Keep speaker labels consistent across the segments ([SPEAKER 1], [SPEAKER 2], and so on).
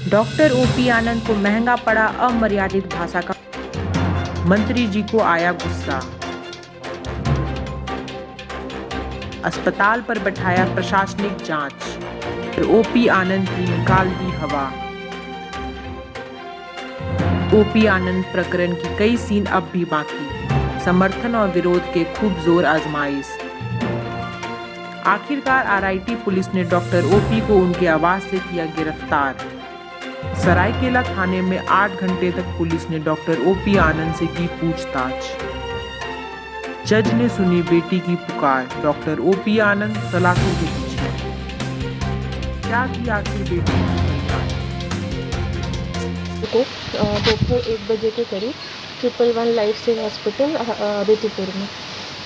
[SPEAKER 1] Doctor OP आनंद को महंगा पड़ा अमर्यादित भाषा का। मंत्री जी को आया गुस्सा। अस्पताल पर बैठाया प्रशासनिक जांच। ओपी आनंद की निकाल दी हवा। ओपी आनंद प्रकरण की कई सीन अब भी बाकी। समर्थन और विरोध के खूब जोर आजमाइश। आखिरकार आरआईटी पुलिस ने डॉक्टर ओपी को उनके आवास से किया गिरफ्तार। सरायकेला थाने में 8 घंटे तक पुलिस ने डॉक्टर ओपी आनंद से की पूछताछ। जज ने सुनी बेटी की पुकार। डॉक्टर ओपी आनंद सलाखों के पीछे। क्या की आखिर बेटी
[SPEAKER 2] को दोपहर 1 बजे के करीब 111 लाइफ सेव हॉस्पिटल रितिपुर में।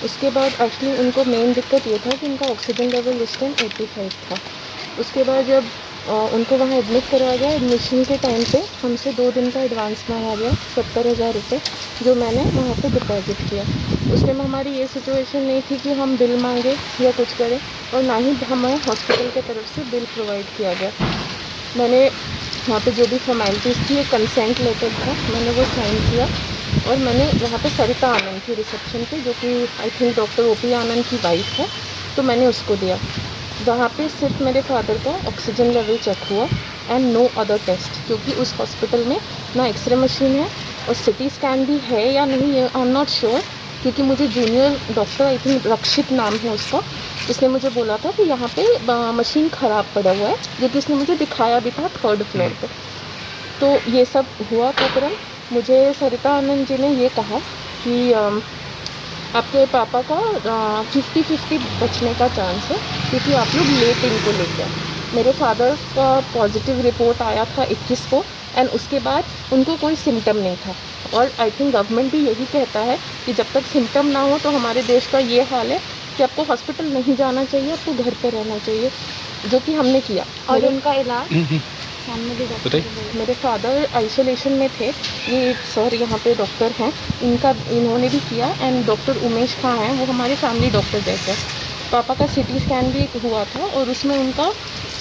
[SPEAKER 2] उसके बाद एक्चुअली उनको मेन दिक्कत ये था कि उनका ऑक्सीजन लेवल उस टाइम 85 था। उसके बाद जब उनको वहाँ एडमिट कराया गया, एडमिशन के टाइम पे हमसे 2 दिन का एडवांस मांगा गया 70,000 रुपये, जो मैंने वहाँ पे डिपॉजिट किया। उस टाइम हमारी ये सिचुएशन नहीं थी कि हम बिल मांगे या कुछ करें, और ना ही हमें हॉस्पिटल की तरफ से बिल प्रोवाइड किया गया। मैंने वहाँ पे जो भी फॉर्मेलिटीज़ थी, एक कंसेंट लेटर था, मैंने वो साइन किया, और मैंने वहाँ पे सरिता आनंद थी रिसेप्शन पे, जो कि आई थिंक डॉक्टर ओपी आनंद की वाइफ है, तो मैंने उसको दिया। वहाँ पे सिर्फ मेरे फादर का ऑक्सीजन लेवल चेक हुआ एंड नो अदर टेस्ट, क्योंकि उस हॉस्पिटल में ना एक्सरे मशीन है और सिटी स्कैन भी है या नहीं, आई एम नॉट श्योर, क्योंकि मुझे जूनियर डॉक्टर, आई थिंक रक्षित नाम है उसका, उसने मुझे बोला था कि यहाँ पे मशीन ख़राब पड़ा हुआ है, जो कि उसने मुझे दिखाया भी था 3rd फ्लोर पे। तो ये सब हुआ प्रकरण। मुझे सरिता आनंद जी ने ये कहा कि आपके पापा का 50-50 बचने का चांस है, क्योंकि आप लोग लेट इनको लेके आए। मेरे फादर का पॉजिटिव रिपोर्ट आया था 21 को, एंड उसके बाद उनको कोई सिम्टम नहीं था। और आई थिंक गवर्नमेंट भी यही कहता है कि जब तक सिम्टम ना हो, तो हमारे देश का ये हाल है कि आपको हॉस्पिटल नहीं जाना चाहिए, आपको घर पे रहना चाहिए, जो कि हमने किया।
[SPEAKER 3] और उनका इलाज सामने भी
[SPEAKER 2] मेरे फादर आइसोलेशन में थे, ये सर यहाँ पे डॉक्टर हैं, इन्होंने भी किया, एंड डॉक्टर उमेश खां हैं, वो हमारे फैमिली डॉक्टर जैसे। पापा का सिटी स्कैन भी हुआ था, और उसमें उनका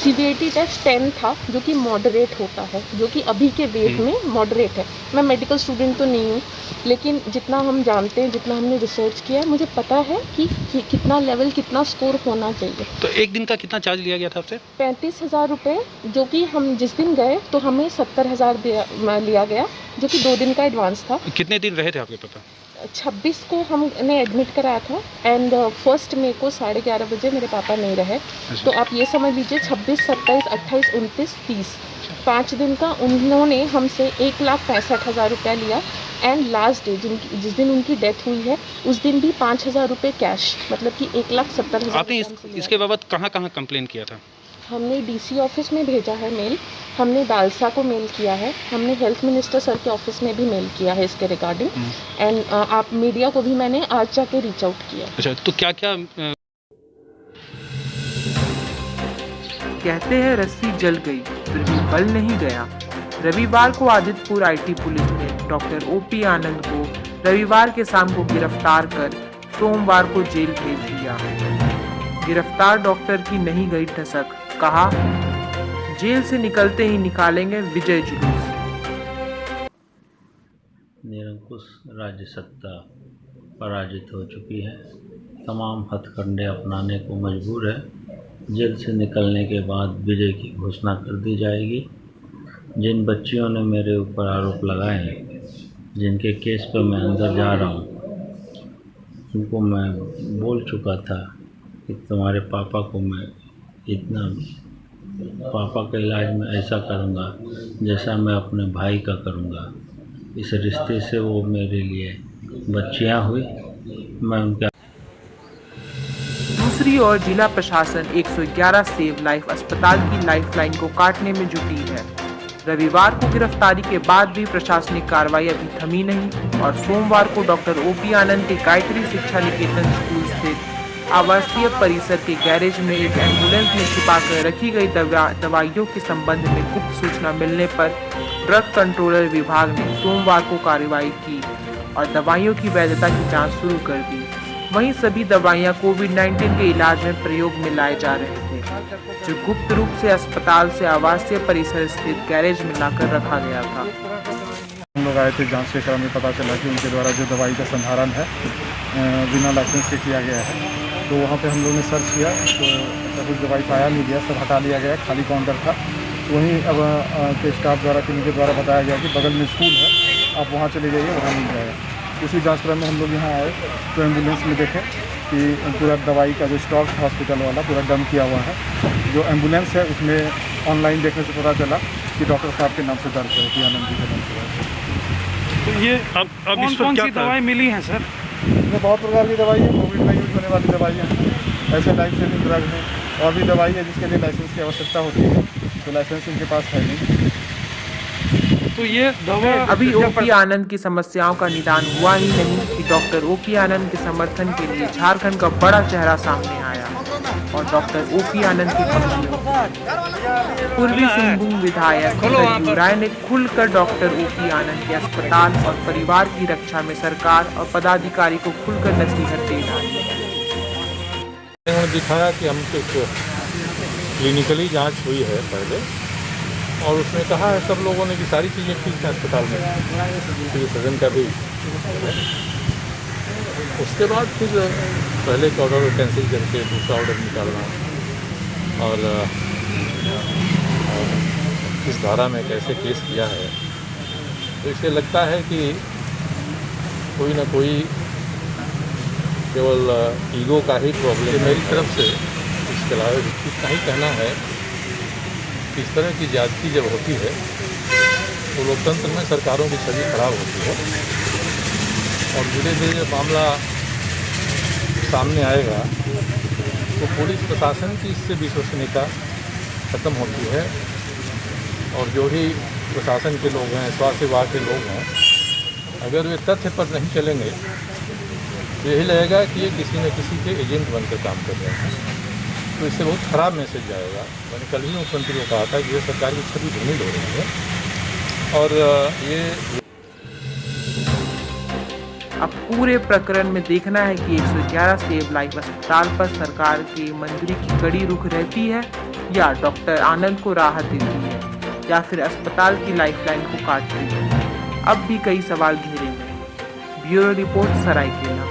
[SPEAKER 2] सीवीएटी टेस्ट 10 था, जो कि मॉडरेट होता है, जो कि अभी के वेट में मॉडरेट है। मैं मेडिकल स्टूडेंट तो नहीं हूँ, लेकिन जितना हम जानते हैं, जितना हमने रिसर्च किया, मुझे पता है कि कितना लेवल, कितना स्कोर होना चाहिए।
[SPEAKER 4] तो एक दिन का कितना चार्ज लिया गया था आपसे?
[SPEAKER 2] 35,000 रुपये, जो कि हम जिस दिन गए तो हमें 70,000 लिया गया, जो कि 2 दिन का एडवांस था।
[SPEAKER 4] कितने दिन रहे थे आपके पापा?
[SPEAKER 2] 26 को हमने एडमिट कराया था, एंड 1 मई को 11:30 बजे मेरे पापा नहीं रहे। तो आप ये समझ लीजिए 26, 27, 28, 29, 30 5 दिन का उन्होंने हमसे 1,65,000 रुपया लिया। एंड लास्ट डे जिस दिन उनकी डेथ हुई है, उस दिन भी 5,000 रुपये कैश, मतलब कि 1,70,000।
[SPEAKER 4] आपने इसके बाबत कहाँ कंप्लेन किया था?
[SPEAKER 2] हमने डीसी ऑफिस में भेजा है मेल, हमने दालसा को मेल किया है, हमने हेल्थ मिनिस्टर सर के ऑफिस में भी मेल किया है इसके रिगार्डिंग, एंड आप मीडिया को भी मैंने आज जाके रीच आउट किया।
[SPEAKER 4] अच्छा, तो क्या क्या
[SPEAKER 1] कहते हैं रस्सी जल गई फिर भी बल नहीं गया। रविवार को आदित्यपुर आईटी पुलिस ने डॉक्टर ओपी आनंद को रविवार के शाम को गिरफ्तार कर सोमवार को जेल भेज दिया। गिरफ्तार डॉक्टर की नहीं गई ठसक, कहा जेल से निकलते ही निकालेंगे विजय जुलूस।
[SPEAKER 5] निरंकुश राज्य सत्ता पराजित हो चुकी है, तमाम हथकंडे अपनाने को मजबूर है। जेल से निकलने के बाद विजय की घोषणा कर दी जाएगी। जिन बच्चियों ने मेरे ऊपर आरोप लगाए हैं, जिनके केस पर मैं अंदर जा रहा हूँ, उनको मैं बोल चुका था कि तुम्हारे पापा को मैं इतना, पापा का इलाज मैं ऐसा करूँगा जैसा मैं अपने भाई का करूँगा। इस रिश्ते से वो मेरे लिए बच्चियाँ हुई, मैं उनके।
[SPEAKER 1] दूसरी ओर जिला प्रशासन 111 सेव लाइफ अस्पताल की लाइफलाइन को काटने में जुटी है। रविवार को गिरफ्तारी के बाद भी प्रशासनिक कार्रवाई अभी थमी नहीं, और सोमवार को डॉक्टर ओपी आनंद के गायत्री शिक्षा निकेतन स्कूल स्थित आवासीय परिसर के गैरेज में एक एम्बुलेंस में छिपाकर रखी गई दवाइयों के संबंध में गुप्त सूचना मिलने पर ड्रग कंट्रोलर विभाग ने सोमवार को कार्रवाई की और दवाइयों की वैधता की जांच शुरू कर दी। वहीं सभी दवाइयां कोविड-19 के इलाज में प्रयोग में लाए जा रहे थे। जो गुप्त रूप से अस्पताल से आवासीय परिसर स्थित गैरेज में लाकर रखा गया था।
[SPEAKER 6] हम लोग आए थे जांच के क्रम में पता चला कि उनके द्वारा जो दवाई का संधारण है बिना लाइसेंस के किया गया है। तो वहाँ पे हम लोग ने सर्च किया तो ऐसा कुछ दवाई पाया नहीं गया, सब हटा लिया गया, खाली काउंटर था। वहीं अब के स्टाफ द्वारा क्लिनिक के द्वारा बताया गया कि बगल में स्कूल है, आप वहाँ चले जाइए, वहाँ मिल जाएगा। उसी जांच क्रम में हम लोग यहाँ आए तो एम्बुलेंस में देखें कि पूरा दवाई का जो स्टॉक था हॉस्पिटल वाला पूरा डंप किया हुआ है। जो एम्बुलेंस है उसमें ऑनलाइन देखने से पता चला कि डॉक्टर साहब के नाम से दर्ज है, कि आनंद जी के नाम से दर्ज है।
[SPEAKER 4] तो ये अब
[SPEAKER 7] कौन सी दवाई मिली है सर?
[SPEAKER 6] इसमें बहुत प्रकार की दवाई है, कोविड में यूज होने वाली दवाइयाँ हैं, ऐसे लाइफ सेविंग ड्रग हैं, और भी दवाई है जिसके लिए लाइसेंस की आवश्यकता होती है, तो लाइसेंस इनके पास है नहीं।
[SPEAKER 7] तो ये दवा
[SPEAKER 1] अभी ओपी आनंद की समस्याओं का निदान हुआ ही नहीं कि डॉक्टर ओपी आनंद के समर्थन के लिए झारखंड का बड़ा चेहरा सामने आया और डॉक्टर ओपी आनंद की पक्ष पूर्वी सिंहभूम विधायक सरयू राय ने खुलकर डॉक्टर ओपी आनंद के अस्पताल और परिवार की रक्षा में सरकार और पदाधिकारी को खुलकर नसीहत दे डाली।
[SPEAKER 8] उन्होंने दिखाया कि हम क्लिनिकली जांच हुई है पहले, और उसमें कहा है सब लोगों ने कि सारी चीज़ें ठीक हैं अस्पताल में, सिविल सर्जन का भी। उसके बाद फिर पहले एक ऑर्डर कैंसिल करके दूसरा ऑर्डर निकालना और किस धारा में कैसे केस किया है, तो इससे लगता है कि कोई ना कोई केवल ईगो का ही प्रॉब्लम मेरी तरफ से। इसके अलावा इतना ही कहना है कि इस तरह की ज्यादती जब होती है तो लोकतंत्र में सरकारों की छवि खराब होती है, और धीरे धीरे जब मामला सामने आएगा तो पुलिस प्रशासन की इससे विश्वसनीयता खत्म होती है, और जो भी प्रशासन के लोग हैं, स्वास्थ्य विभाग के लोग हैं, अगर वे तथ्य पर नहीं चलेंगे तो यही लगेगा कि ये किसी न किसी के एजेंट बनकर काम कर रहे हैं, तो इससे बहुत ख़राब मैसेज जाएगा। मैंने कल ही मुख्यमंत्री को कहा था कि ये सरकार की छवि धूमिल हो रही है, और ये
[SPEAKER 1] अब पूरे प्रकरण में देखना है कि 111 सेव लाइफ अस्पताल पर सरकार की मंजूरी की कड़ी रुख रहती है या डॉक्टर आनंद को राहत देती है, या फिर अस्पताल की लाइफलाइन को काटती है। अब भी कई सवाल घेरे हुए हैं। Bureau report, Seraikela.